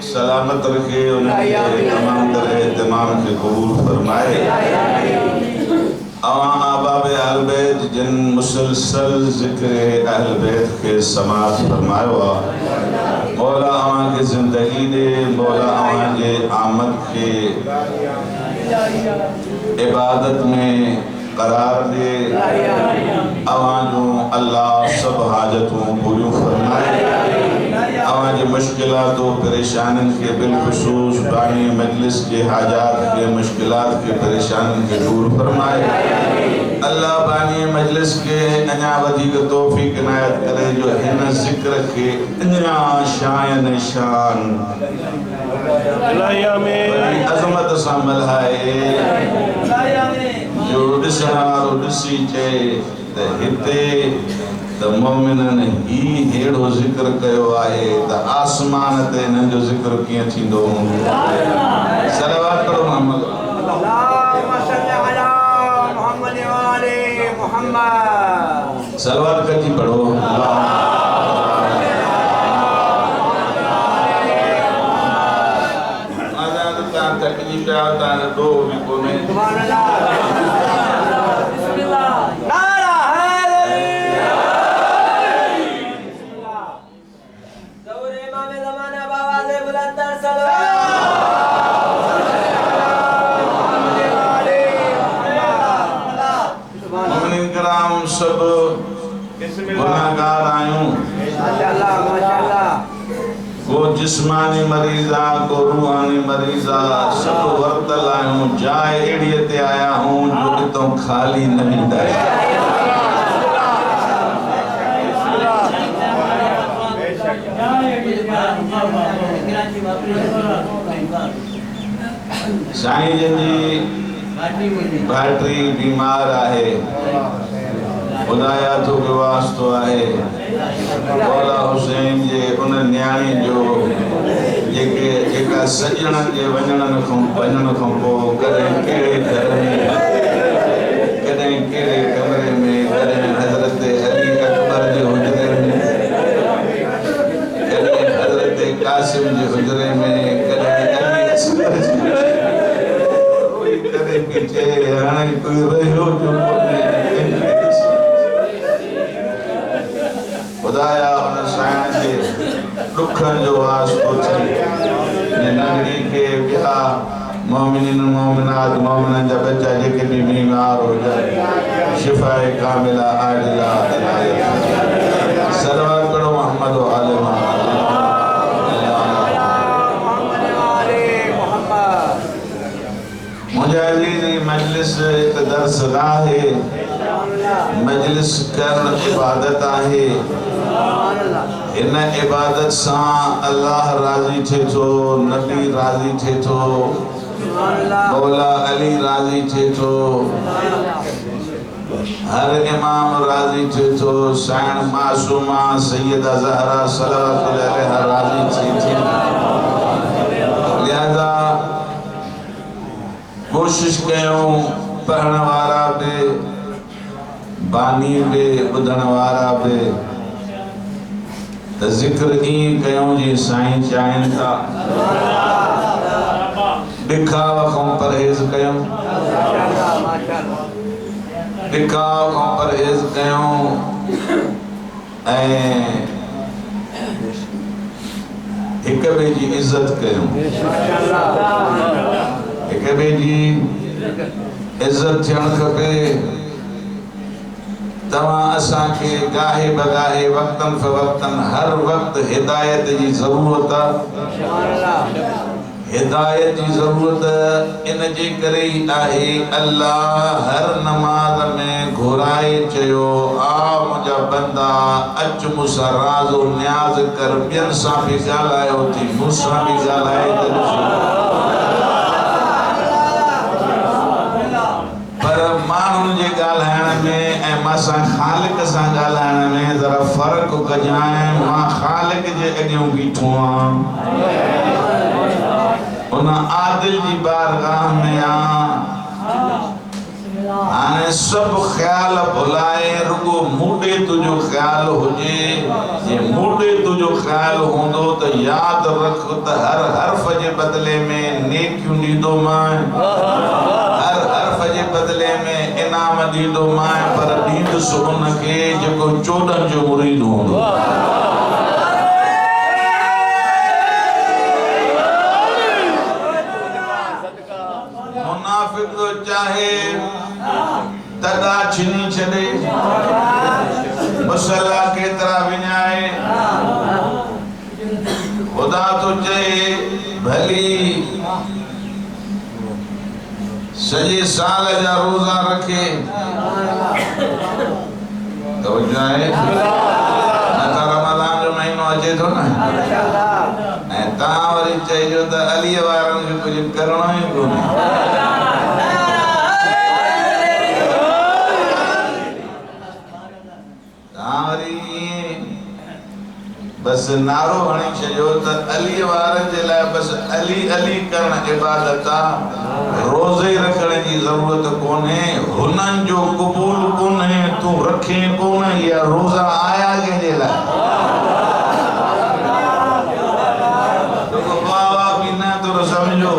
सलामत रखे, उनके तमाम तरह एहतमाम के कबूल फरमाए। अवां अहबाब अहल बैत जिन मुसलसल जिक्र अहल बैत के समाअत फरमायो आ, मौला अवां के ज़िंदगी दे, मौला अवां के आमद के इबादत में करार दे। अवां जो अल्लाह सब हाजतों पूरी फरमाए। अवां के मुश्किलात और परेशानियों के बिलखुसूस बानी मजलिस के हाजात के मुश्किलात के परेशानियों के दूर फरमाए। अल्लाह बानी मजलिस के अञा वधीक तौफीक इनायत करे, जो हिन जिक्र के अञा शान शान अज़मत सां मल्हाए, जो ॾिसण वारो ॾिसी चए त हिते त मोमिननि ही हेड़ो ज़िक्र कयो आहे त आसमान ते हिननि जो ज़िक्र कीअं थींदो हूंदो। सलवात पढ़ो मोहम्मद। सलवात कजी पढ़ो। तकलीफ आता है दो भी कोने सब गुनाहगार आयूं, को जिस्मानी मरीज़ा को रूहानी मरीज़ा सब वरतल आयूं। जाए एड़ीअ ते आया हूं जो इतों खाली न मिलता है। साईं जी बैटरी बीमार आहे, खुदाया तो के वास्तो आहे। मौला हुसैन जे उन न्याणी जो जेका सजण जे वञण खां पोइ कॾहिं कहिड़े घर में, कॾहिं कहिड़े कमरे में, कॾहिं हज़रत अली अकबर जे हुजरे में, कॾहिं हज़रत कासिम जे हुजरे में, कॾहिं अली असगर जे कोई कॾहिं बि चए हाणे कोई रहियो जो खुदाया उन साईं जे दुखन जो वास्तो थी नगरी के बिया मोमिनीन मोमिनात मोमिनन जा बच्चा जेके भी बीमार हो जाए शिफाए कामिला आजिला इनायत। सलवात पढ़ो मोहम्मद व आले मोहम्मद। मुजाहिदी मजलिस एक दर्सगाह है, मजलिस कर इबादत आहे। इन इबादत सां अल्लाह राजी थे थो, नबी राजी थे थो, मौला अली राजी थे थो, हर इमाम राजी थे थो, साईं मासूमा सैयदा ज़हरा सल्लल्लाहु अलैहा राजी थी थी। लिहाजा कोशिश कयूं पढ़ण वारा बि, बानी बि, ॿुधण वारा बि त ज़िक्र ईअं कयूं जी साईं चाहिनि था। ॾिखाव खां परहेज़ कयूं, ॾिखाव खां परहेज़ कयूं ऐं हिक ॿिए जी इज़त कयूं। हिक ॿिए जी इज़त थियणु खपे। तमाम असां के गाहे बगाहे वक्तन फवक्तन हर वक्त हिदायत जी ज़रूरत आहे। हिदायत जी ज़रूरत इन जे करे ही आहे, अल्लाह हर नमाज में घुराए चयो आ मुंहिंजा बंदा अच मूंसां राज़ व न्याज़ कर, ॿियनि सां बि ॻाल्हायो थी मूंसां बि ॻाल्हाए त माण्हुनि जे ॻाल्हाइण में ऐं मां ख़ालिक सां ॻाल्हाइण में ज़रा फ़र्क़ु कजांइ। मां ख़ालिक जे अॻियां बीठो आहियां, उन आदिल जी बारगाह में आहियां। हाने सब ख्याल भुलाए रुगो मूडे तुझो ख्याल हुजे ये मूडे तुझो ख्याल होंदो तो याद रख त हर हर्फ जे बदले में नेकियूं ॾींदो मां हर हर्फ जे बदले में इनाम ॾींदो मां पर ॾींदुसि उनखे जेको 14 जो मुरीद हूंदो मुनाफिक चाहे तदा छिनी छड़े मसला केतरा विञाए खुदा तो चए भली सजे साल जा रोजा रखे तो जाए नता रमजान जो महीनो अचे थो न ऐं तव्हां वरी चइजो त अलीअ वारनि खे कुझु करणो ई कोन्हे बस नारो हणी छॾियो त अली वारनि जे लाइ बस अली अली करण इबादत आहे रोज़े रखण जी ज़रूरत कोन्हे हुननि जो क़बूल कोन्हे तूं रखे कोन या रोज़ा आया कंहिंजे लाइ बाबा बि न तुर सम्झो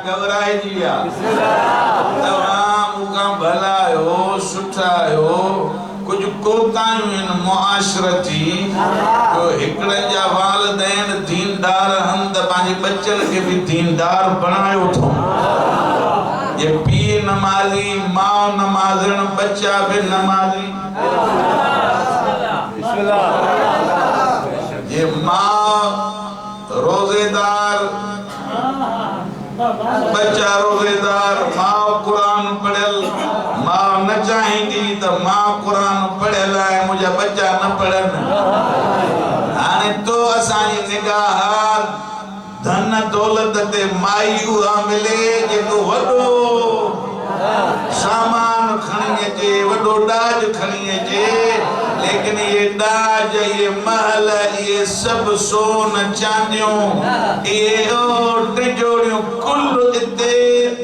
घबराइजी विया कुछ कोतायूं आहिनि मुआशरती जो हिकड़े जा वालिदैन दीनदार हन त पंहिंजे बच्चनि खे बि दीनदार बणायो थो ये पीउ नमाज़ी माउ नमाज़ण बच्चा बि नमाज़ी ये माउ रोज़ेदार बच्चा रोज़ेदार माउ कुरान पढ़ियल मां न चाहींदी त मां कुरान पढ़ियल आहे मुंहिंजा बच्चा न पढ़नि हाणे तो असांजी निगाह धन दौलत ते माई उहा मिले जेको वॾो सामान खणी अचे वॾो ॾाज खणी अचे लेकिन ये ॾाज ये महल ये सब सोन चांदियूं ये टिजोड़ियूं कुल हिते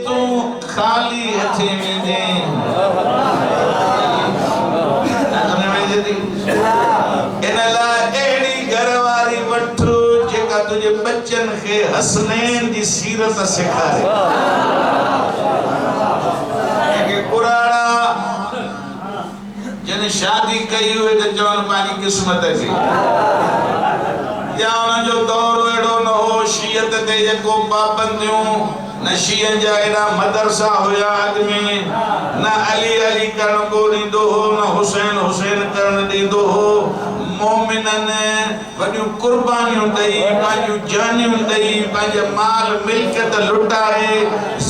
तूं खाली हथे वेंदे इन लाइ अहिड़ी घरवारी वठ जेका तुंहिंजे बच्चनि खे हसनैन जी सीरत सेखारे पुराणा जिन शादी कई हुई त चवनि पंहिंजी क़िस्मत खे या उन जो दौर अहिड़ो न हो शीयत ते जेको पाबंदियूं न शीयन जा एॾा मदरसा हुया अॻु में न अली अली करण को ॾींदो हो न हुसैन हुसैन करण ॾींदो हो मोमिननि वॾियूं कुर्बानियूं ॾेई पंहिंजूं जानियूं ॾेई पंहिंजा माल मिल्कियत लुटाए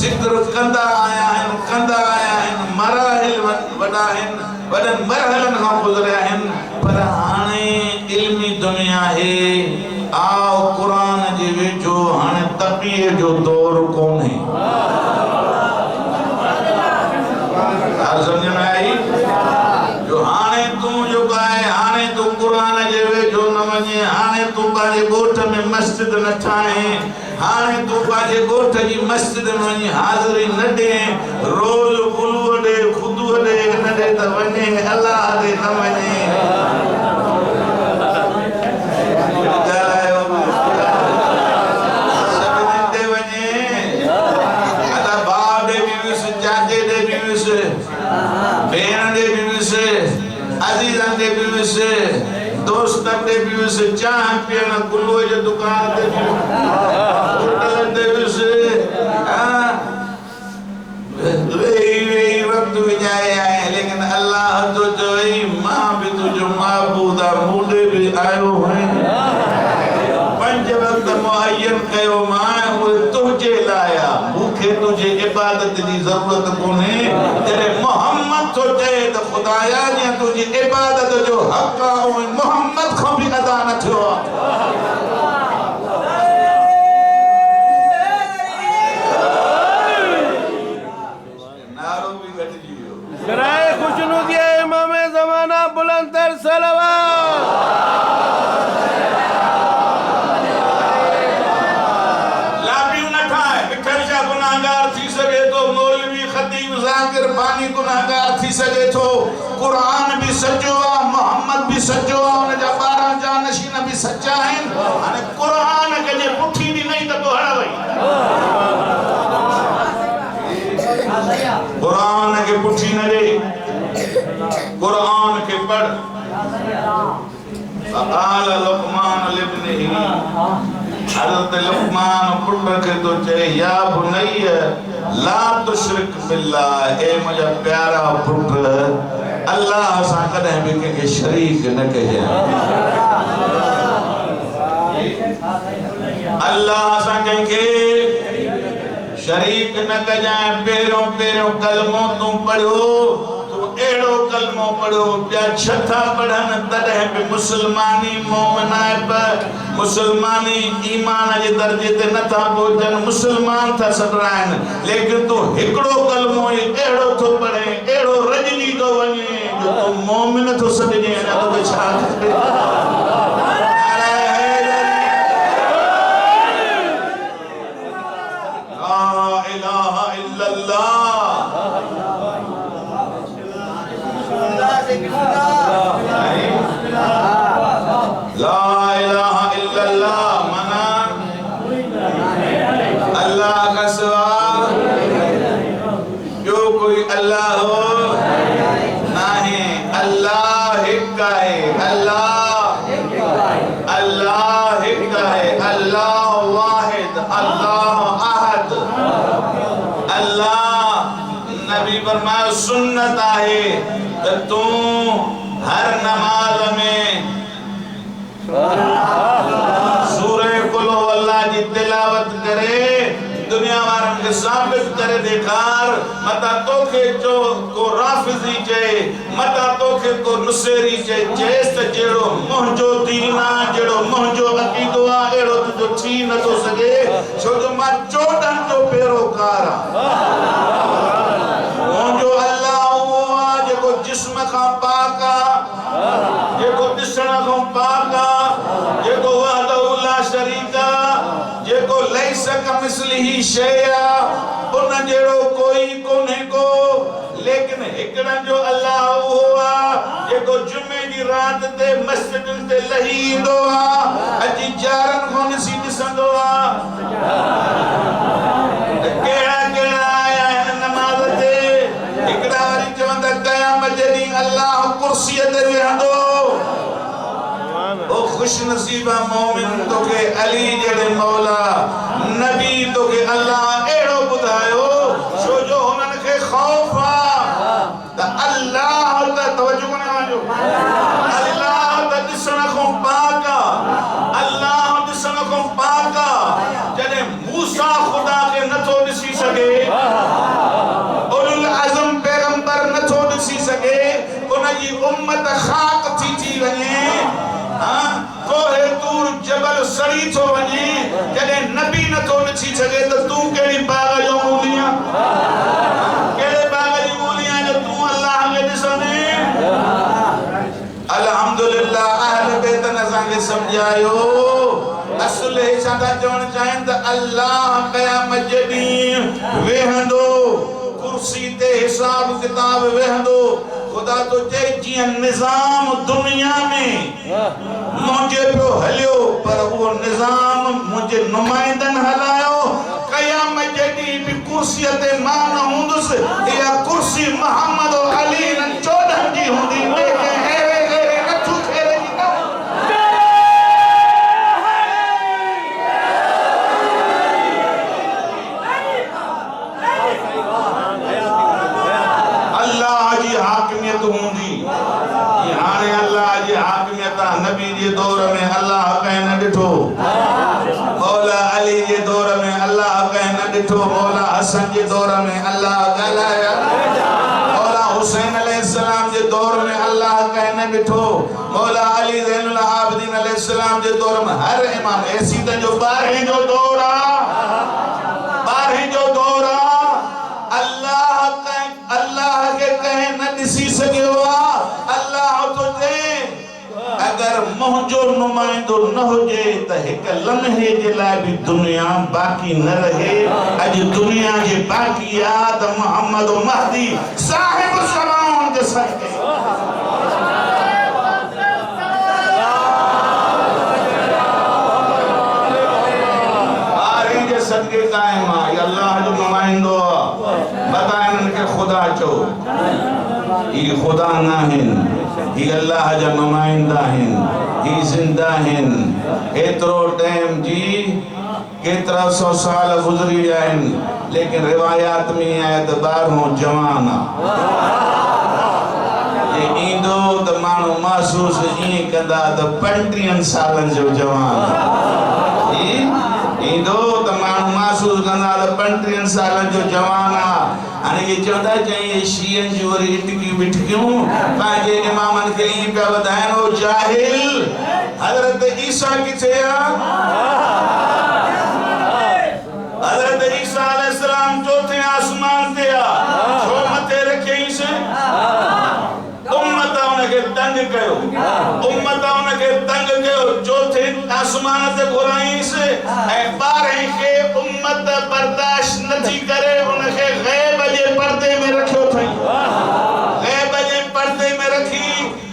ज़िक्र कंदा आया आहिनि मराहिल वॾा आहिनि वॾनि मरहलनि खां गुज़रिया आहिनि पर हाणे इल्मी दुनिया है आओ कुरान जे वेझो हाणे तक़ीअ जो दौर कोन्हे समझ में आई जो हाणे तूं जेको आहे हाणे तूं कुरान जे वेझो न वञे हाणे तूं पंहिंजे ॻोठ में मस्जिद न ठाहे हाणे तूं पंहिंजे ॻोठ जी मस्जिद में वञी हाज़िरी न ॾे रोज़ उलूअ ॾे खुदूअ ॾे न ॾे त वञे अलाह ॾे न वञे दोस्तन दे भी उस चाह पियण गुलो जे दुकान ते भी होटल ते भी से वे वक्त विजाए आए लेकिन अल्लाह तो जोई मां भी तुझो माबूदा मूडे भी आयो है पंज वक्त मुअय्यन कयो मां वो तुझे लाया मुखे तुझे इबादत दी जरूरत कोने तेरे मोहम्मद तो चए तो खुदाया ने तुझी इबादत जो हक है मोहम्मद को भी अदा न थियो नारो भी गट जियो कराए खुशनु दिया इमाम ज़माना बुलंदर सलावत भी सच्चो उन जा 12 जानशीन भी सच्चा हैं हाने कुरान के जे पुठी भी नहीं तो हड़ा वई कुरान के पुठी न दे कुरान के पढ़ फक़ाल लुक़मान लिब्निही हज़रत लुक़मान पुट के तो चए या बुनैय ला तुशरिक बिल्लाह ए मुझा प्यारा पुट अल्लाह सां कदे भी के शरीक न कजे अल्लाह सां के शरीक न कजाए पेरो पेरो कलमो तू पढ़ो तू एड़ो कलमो पढ़ो या छठा पढ़न तदे भी मुसलमानी मोमिनाए पर मुसलमानी ईमान जे दर्जे ते न था पहुंचन मुसलमान था सदराइन लेकिन तू हिकड़ो कलमो एड़ो तो पढ़े एड़ो रजनी तो वने जो तू मोमिन तो सदजे न तो छा ला इलाहा इल्लल्लाह मना अल्लाह का सिवा जो कोई अल्लाह हो नहीं अल्लाह एक है अल्लाह एक है अल्लाह वाहिद अल्लाह अहद अल्लाह नबी फरमाया सुन्नत है तो तू हर नमाज में सूरह कुल हुवल्लाह की तिलावत करे दुनिया वारन के साबित करे देखार मता तोखे जो को राफिजी चे मता तोखे को नुसेरी चे जेस्त जेड़ो मोहजो दीना जेड़ो मोहजो अकीदो आ एड़ो तो थी न तो सके छो जो मां 14 जो पेरोकार मोहजो अल्लाह हुआ जेको जिस्म का पाका जेको दिसण को पाका जेको वहदहु ला शरीका जेको लैस कमिस्लिही शैया उन जेड़ो कोई कोने को लेकिन एकड़ा जो अल्लाह हुआ जेको जुमे की रात ते मस्जिद ते लहींदो आ अजी चारन को नसी दिसंदो आ केड़ा केड़ा आया है नमाज ते एकड़ा वारी चवंदा क़यामत जदी अल्लाह कुर्सी ते वेहंदो ओ खुश नसीबा मोमिन तो के अली जड़े मौला नबी तो के अल्लाह एड़ो बुधायो छो जो उनन के खौफ आ त अल्लाह ता तवज्जो ने वाजो अल्लाह ता दिसण को पाका अल्लाह दिसण को पाका जने मूसा खुदा के नथो दिसी सके उल आजम पैगंबर नथो दिसी सके उन जी उम्मत खाक थी वने कोहे तूर जबल सड़ी तो वने जने नबी न तो नथी सके तो तू केड़ी बाग जो मूलिया केड़े बाग जी मूलिया जो तू अल्लाह के दिसने अल्हम्दुलिल्लाह अहले बैत ने संगे समझायो असल है छाता चवण चाहिन त अल्लाह क़यामत जदी वेहंदो कुर्सी ते हिसाब किताब वेहंदो खुदा तो जे जी निजाम दुनिया में मुझे पे हलियो पर वो निजाम मुझे नुमाइंदन हलायो क़यामत जदी भी कुर्सी ते मां न हुंदस या कुर्सी मोहम्मद और अली न 14 जी हुंदी लेके हेरे हेरे नथू फेरे अल्लाह जी हाकिमियत हुंदी यानी अल्लाह जी हाकिमियत नबी जे दौर में अल्लाह कह न डिठो मौला अली जे दौर में अल्लाह कह न डिठो मौला हसन जे दौर में अल्लाह गलाया मौला हुसैन अलैहिस्सलाम जे दौर में अल्लाह कह न डिठो मौला अली ज़ैनुल आबिदीन अलैहिस्सलाम जे दौर में हर इमाम ऐसी त जो 12 जो दौर आ 12 जो दौर आ अल्लाह के कहे न दिसी सके हुआ अल्लाह तो दे अगर मुझो नुमाइंदो न होजे त एक लम्हे जे लाए भी दुनिया बाकी न रहे अज दुनिया जे बाकी याद मोहम्मद महदी साहिब समाउन के सके ये खुदा ना हिन, ये अल्लाह जा नुमाइंदा हिन, ये जिंदा हिन। एतरो टाइम जी केतरा 100 साल गुजरी आइन, लेकिन रिवायात में आया तो 12 जवाना ये इंदो तो मानो महसूस ये कंदा तो 35 सालन जो जवान इंदो तो मानो महसूस कंदा तो 35 सालन जो जवाना। अने ये चौदा चाहिए शियन जी वरी इटकी बिटकियों पाजे इमामन के लिए पे बताएं वो जाहिल हजरत ईसा की छया हजरत ईसा अलैहिस्सलाम चौथे आसमान ते आ छो मथे रखे इसे उम्मत उनके तंग कयो उम्मत उनके तंग कयो चौथे आसमान ते घुराई से ए 12 के उम्मत बर्दाश्त नथी करे उनके गैब जे पर्दे में रखियो थई गैब जे पर्दे में रखी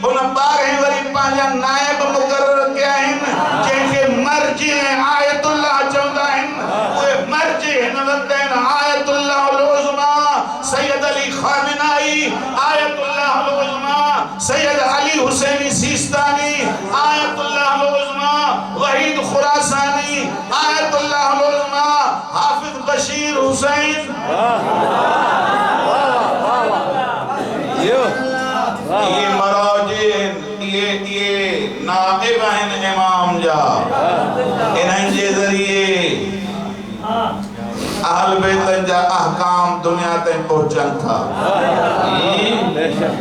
उन 12 वरी पांजा नायब मुकर्रर कया हिन जेके मर्जी आयतुल्लाह चवंदा हिन ओए मर्जी हिन वतन Ayatollah उज़मा Syed Ali खामिनाई Ayatollah उज़मा Syed Ali Husaini Sistani Ayatollah उज़मा Waheed Khurasani Ayatollah उज़मा हाफिज बशीर हुसैन ये मराजिन ये नाइब हैं इमाम जा इन्हन जे जरिए अहल बैत जा अहकाम दुनिया तक पहुंचन था।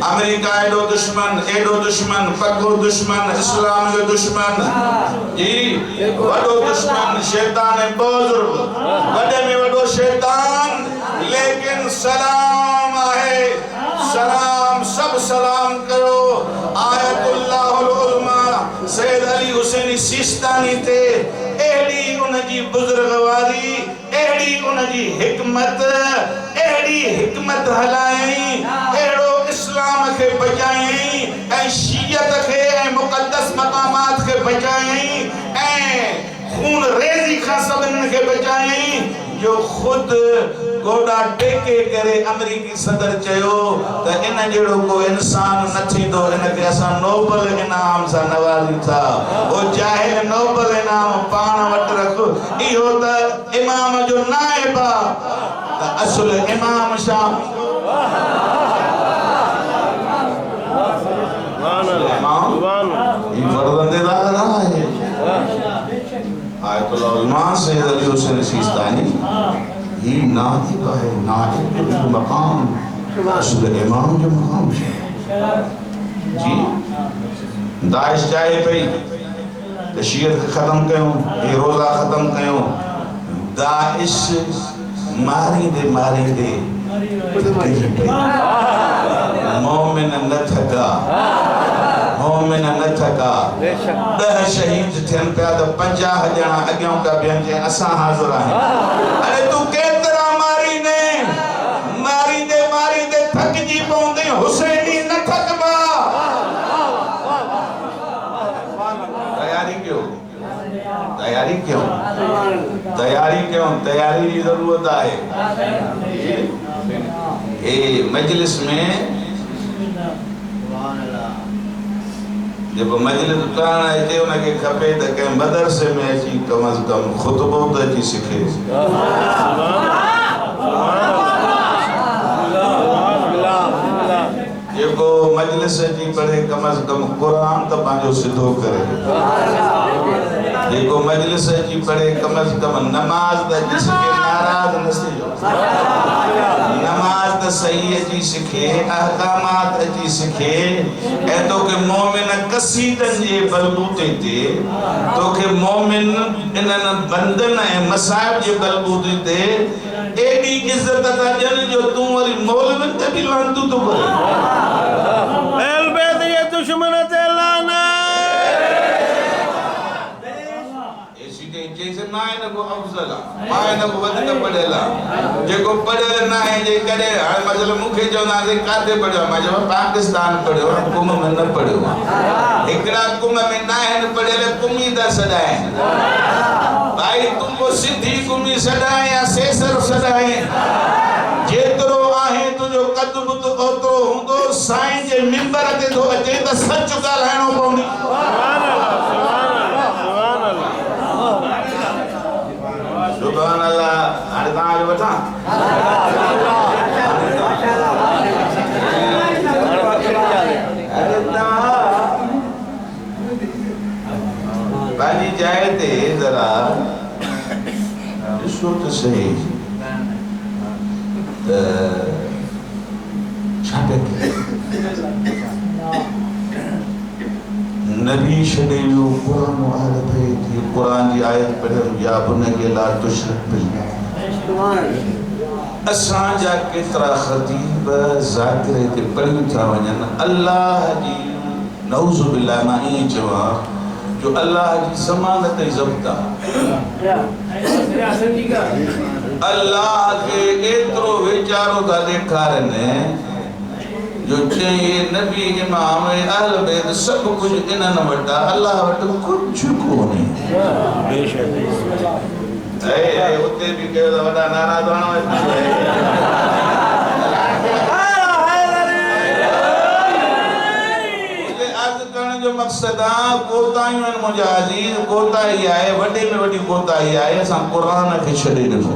अमेरिका एडो दुश्मन पक्को दुश्मन इस्लाम जो दुश्मन जी वडो दुश्मन शैतान बुजुर्ग वडे में वडो शैतान लेकिन सलाम है सलाम सब सलाम करो आयतुल्लाह उज़मा सैयद अली हुसैनी सिस्तानी ते एड़ी उनजी बुजुर्गवारी एड़ी उनजी हिकमत एड़ी हिकमत हलाई एड़ो इस्लाम के बचाई ए शियत के ए मुकद्दस मकामात के बचाई ए खून रेजी का सबन के बचाई जो खुद गोड़ा टेके करे अमेरिकी सदर चयो त इन जेड़ो को इंसान न थींदो इनके असा नोबल इनाम सा नवाजी था वो चाहे नोबल इनाम पाण वट रख इहो त इमाम जो नाइब त असल इमाम शाह इमाम ये फर्जंदेदार है आयतुल्लाह उज़मा सैयद अली हुसैन सिस्तानी ये नाइब है नाइब जो मकाम असल इमाम जो मकाम जी दाइश चाहे पई त शियत खत्म कयो ये रोजा खत्म कयो दाइश मारींदे मोमिन न थका मोमिन न थका 10 शहीद थियन पिया त 50 ॼणा अॻियां का ॿियनि जे असां हाज़िर आहियूं अरे तू केतिरा मारींदे थकजी पवंदे हुसैनी न थकबा तैयारी क्यों तैयारी की जरूरत है ए मजलिस में जब मजलिस करण अचे उनके खपे त के मदरसे में अची कम अज कम खुतबो त अची सिखे जेको मजलिस अची पढ़े कम अज कम कुरान त पांजो सिधो करे जेको मजलिस अची पढ़े कम अज कम नमाज त अची सिखे नाराज न थियो नमाज त सही अची सिखे अहकामात अची सिखे ए तो के मोमिन कसीदन जे बलबूते ते तो के मोमिन इनन बंदन ए मसाइब जे बलबूते ते एडी इज्जत ता जन जो तू वरी मौलवी ते भी लांतू तो करे एल बैत ये दुश्मन ते लाना जैसे माए न को अफजल माए न को वधक पढ़ेला जेको पढ़े ना है जे करे हां मतलब मुखे चवंदा से काथे पढ़ियो मां जो पाकिस्तान पढ़ियो कुम में न पढ़ियो एकड़ा कुम में ना है न पढ़ेले कुमी दा सदाए भाई तुमको सिद्धि कुमी सदाए या सेसर सदाए जेतरो आहे तुजो कदब तो ओतो हुंदो साईं मिंबर ते तो अचे त सच ॻाल्हाइणो पवंदी सुभान अल्लाह हाणे तव्हांजो वठां पंहिंजी जाइ ते ज़रा ॾिसो त सही छा नबी छॾे वियो क़ुरान आयत थिए थी क़ुरान जी आयत पढ़ियो या बुनैया ला तुशरिक बिल्लाह असांजा केतिरा ख़तीब ज़ाकिरे ते पढ़ी था वञनि अल्लाह जी नऊज़ बिल्लाह मां ईअं चवां जो अल्लाह जी ज़मानत जी ज़ब्त अल्लाह के एतिरो वीचारो था ॾेखारनि जो चई नबी इमाम अहल बैत सब कुछ इन्हनि वटि आहे अल्लाह वटि कुझु कोन्हे उते बि कयो त वॾा नारा जो मक़सद आहे कोताहियूं आहिनि मुंहिंजा अज़ीज़ कोताही आहे वॾे में वॾी कोताही आहे असां क़ुरान खे छॾे ॾिनो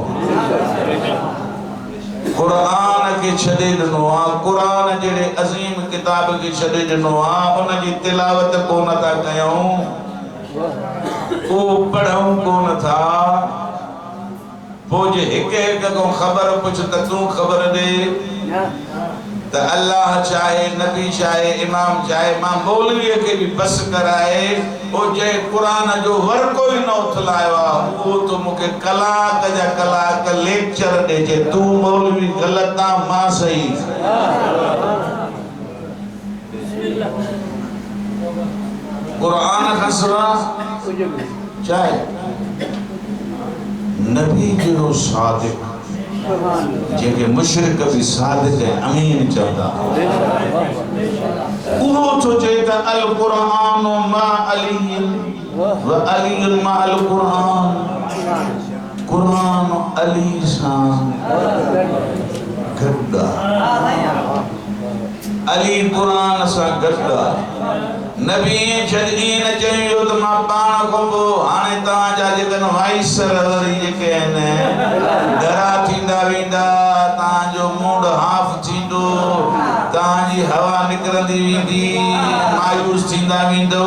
क़ुरान खे छॾे ॾिनो आहे क़ुरान जहिड़े अज़ीम किताब खे छॾे ॾिनो आहे उन जी तिलावत कोन था कयूं उहो पढ़ूं कोन था पोइ जे हिक हिक खां ख़बर पुछ त तूं ख़बर ॾे त अल्लाह चाहे नबी चाहे इमाम चाहे मां मौलवीअ खे बि बस कराए ओ जे क़ुरान जो वर्को ई न उथलायो आहे उहो तो मूंखे कलाक जा कलाक लेक्चर ॾिजे तूं मौलवी ग़लति आहे मां सही क़ुरान खां सवाइ चाहे नबी जहिड़ो सादिक जेके मुशरिक भी सादिक अमीन चवंदा उहो तो चए त अल क़ुरान मा अली व अली मा अल क़ुरान क़ुरान अली सां गड्डा अली क़ुरान सां गड्डा नबी छॾी न चयो त मां पाण खां पोइ हाणे तव्हांजा जेकॾहिं वाइसर जेके आहिनि डरा थींदा वेंदा तव्हांजो मूड हाफ थींदो तव्हांजी हवा निकिरंदी वेंदी मायूस थींदा वेंदो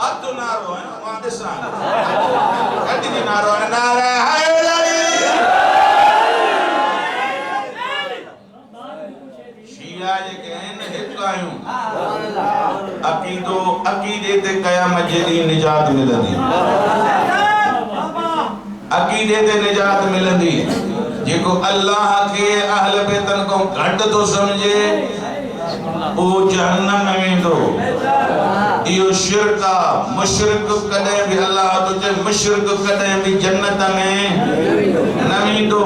अधु नारो आहे मां ॾिसां कॾहिं नारो आहे नारा अकीदो अकीदे ते क़यामत जे ॾींहुं निजात मिलंदी अकीदे ते निजात मिलंदी जेको अल्लाह खे अहल बैतन खां घटि थो सम्झे वो जहन्नम में वेंदो इहो शिरक आहे मुशरिक कॾहिं बि अल्लाह तो चए मुशरिक कॾहिं बि जन्नत में न वेंदो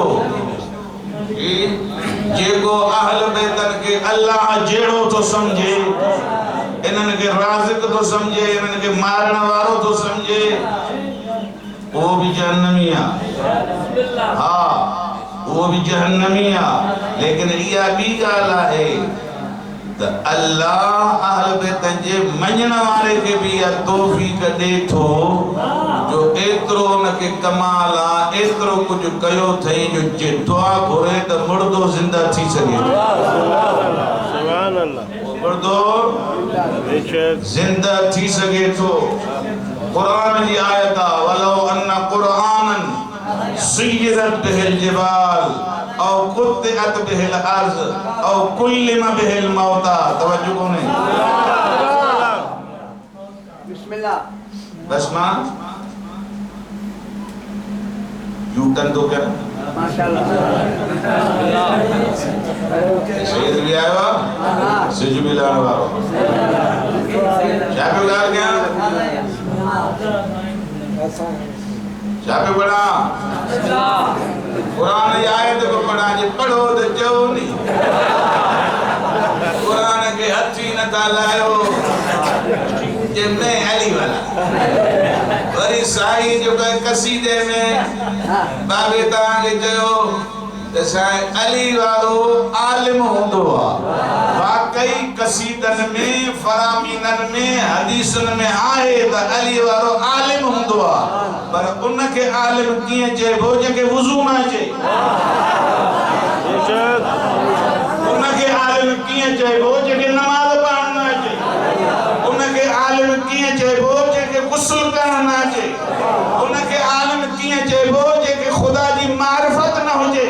जेको अहल बैतन के अल्लाह जहिड़ो तो समझे इन्हनि के राज़िक तो समझे इन्हनि के मारण वारो तो समझे वो भी जहन्नमी आहे हाँ वो भी जहन्नमी आहे लेकिन इहा ॿी ॻाल्हि आहे त अल्लाह अहल बैतन जे मञण वारे खे बि इहा तौफ़ीक़ ॾे थो जो एतिरो उनखे कमाल आहे एतिरो कुझु कयो अथई जो जे दुआ घुरे त मुर्दो ज़िंदा थी सघे मुर्दो ज़िंदा थी सघे थो क़ुरान जी आयत आहे वलो अन क़ुरानन सुय्यरत बिहिल जिबाल औ कुत्तिअत बिहिल अर्ज़ औ कुल्लिम बिहिल मौता तवज्जो कोने बिस्मिल्लाह बस मां यूटन तो क्या माशाल्लाह सैयद भी आया सिज भी लाने वाला क्या पे उधार क्या क्या पे बड़ा कुरान की आयत को पढ़ा जे पढ़ो तो चो नहीं कुरान के हथी न था लायो जे मैं अली वाला वरी साईं जो कसीदे में बाबे तांगे चयो त साईं अली वारो आलिम हूंदो आहे वाकई कसीदन में फरामीनन में हदीसन में आहे त अली वारो आलिम हूंदो आहे पर उनखे आलिम कीअं चइबो जेके वुज़ू न अचे उनखे आलिम कीअं चइबो जेके नमाज़ पढ़ण न अचे उनखे आलिम कीअं चइबो जेके गुस्ल करण न अचे उनखे आलिम कीअं चइबो जेके ख़ुदा जी मारिफत न हुजे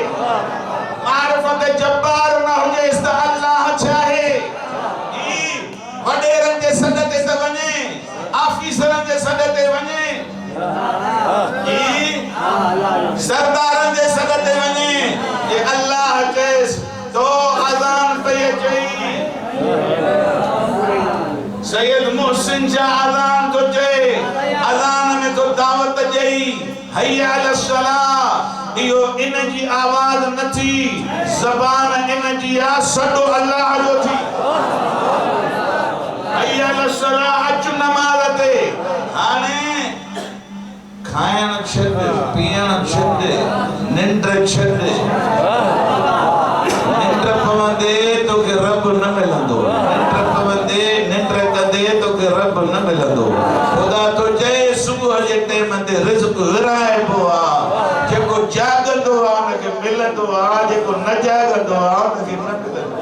मारिफत जब्बार न हुजे त अल्लाह चाहे ई वॾेरनि जे सॾ ते त वञे ऑफिसरनि जे सॾ ते वञे ई सरदारनि जे सॾ ते वञे जे अल्लाह चएसि तो अज़ान पई अचे सैयद मोहसिन शाह अज़ान तो चए अज़ान में तो दावत ॾेई हय्या अला सलाह इहो इन जी आवाज़ न थी ज़बान इन जी आहे सॾो अल्लाह जो थी हय्या अला सलाह अचु नमाज़ ते हाणे खाइण छॾ पीअण छॾ निंड छॾ निंड पवंदे तोखे रब न मिलंदो निंड पवंदे निंड कंदे तोखे रब न मिलंदो ख़ुदा तो चए सुबुह जे टाइम ते रिज़्क़ विराइबो आहे जेको जागंदो आहे उनखे मिलंदो आहे जेको न जागंदो आहे उनखे न मिलंदो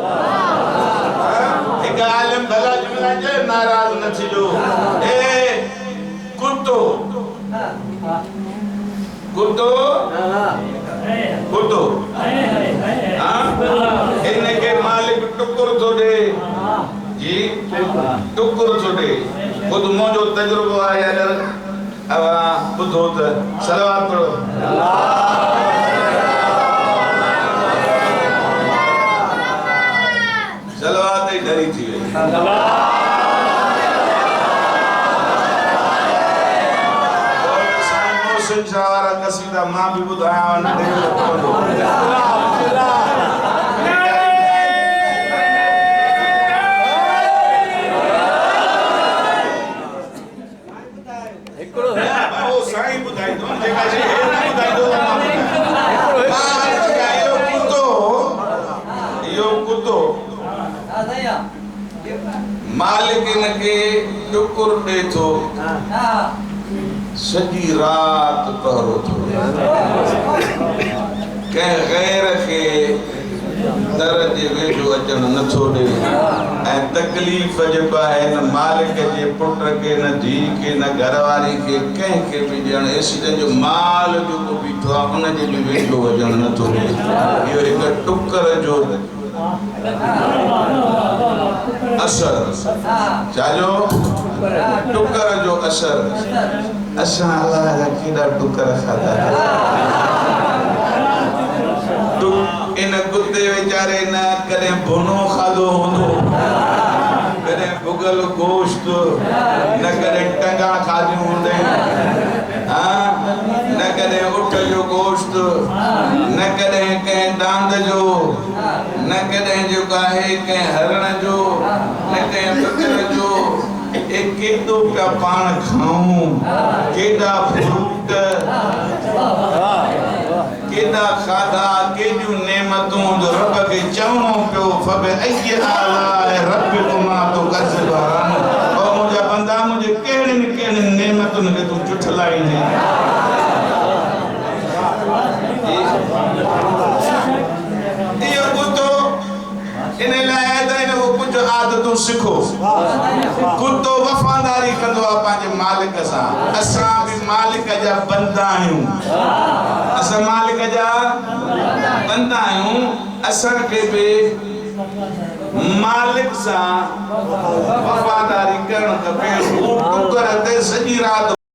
हिकु आलिम भला जुमिला चए नाराज़ न थिजो ए कुतो कुतो कुतो इनके मालिक टुकुर थो ॾे जी टुकुर थो ॾे ख़ुद मुंहिंजो तजुर्बो आहे अगरि ॿुधो त सलवात पढ़ो सलवात ई डरी थी वई वारा कसीदा मां भी ॿुधायां न हिकिड़ो साईं ॿुधाईंदो जेका शइ न ॿुधाईंदो इहो कुतो मालिक इनखे टुकुर ॾे थो सॼी रात पहरो थो कंहिं गैर खे दर जे वेझो अचण नथो ॾे ऐं तकलीफ़ जेका आहे न मालिक जे पुट खे न धीउ खे न घरवारी खे कंहिंखे बि ॾियणु एसीडन जो माल जेको बीठो आहे उनजे बि वेझो अचणु नथो ॾे इहो हिकु टुकर जो असर छाजो टुकर जो असर असां अलाह जा केॾा टुकर खाधा इन कुत्ते वीचारे न कॾहिं भुनो खाधो हूंदो कॾहिं भुॻल गोश्त न कॾहिं टंगा खाधियूं हूंदियूं न कॾहिं उठ जो गोश्त न कॾहिं कंहिं डांद जो न कॾहिं जेको आहे कंहिं हरण जो न कंहिं बकर जो केॾो पिया पाण खाऊं केॾा फ्रूट केॾा खाधा केॾियूं नेमतूं जो रब खे चवणो पियो फबअय्यि आलाइ रब्बिकुमा तुकज़्ज़िबान ओ मुंहिंजा बंदा मुंहिंजे कहिड़ियुनि कहिड़ियुनि नेमतुनि खे तूं झुठलाईंदे इहो कुतो इन लाइ त हिन को कुझु आदतूं सिखो कुतो वफ़ादारी कंदो आहे पंहिंजे मालिक सां असां बि मालिक जा बंदा आहियूं असां मालिक जा बंदा आहियूं असांखे बि मालिक सां वफ़ादारी करणु खपे टुकर ते सॼी राति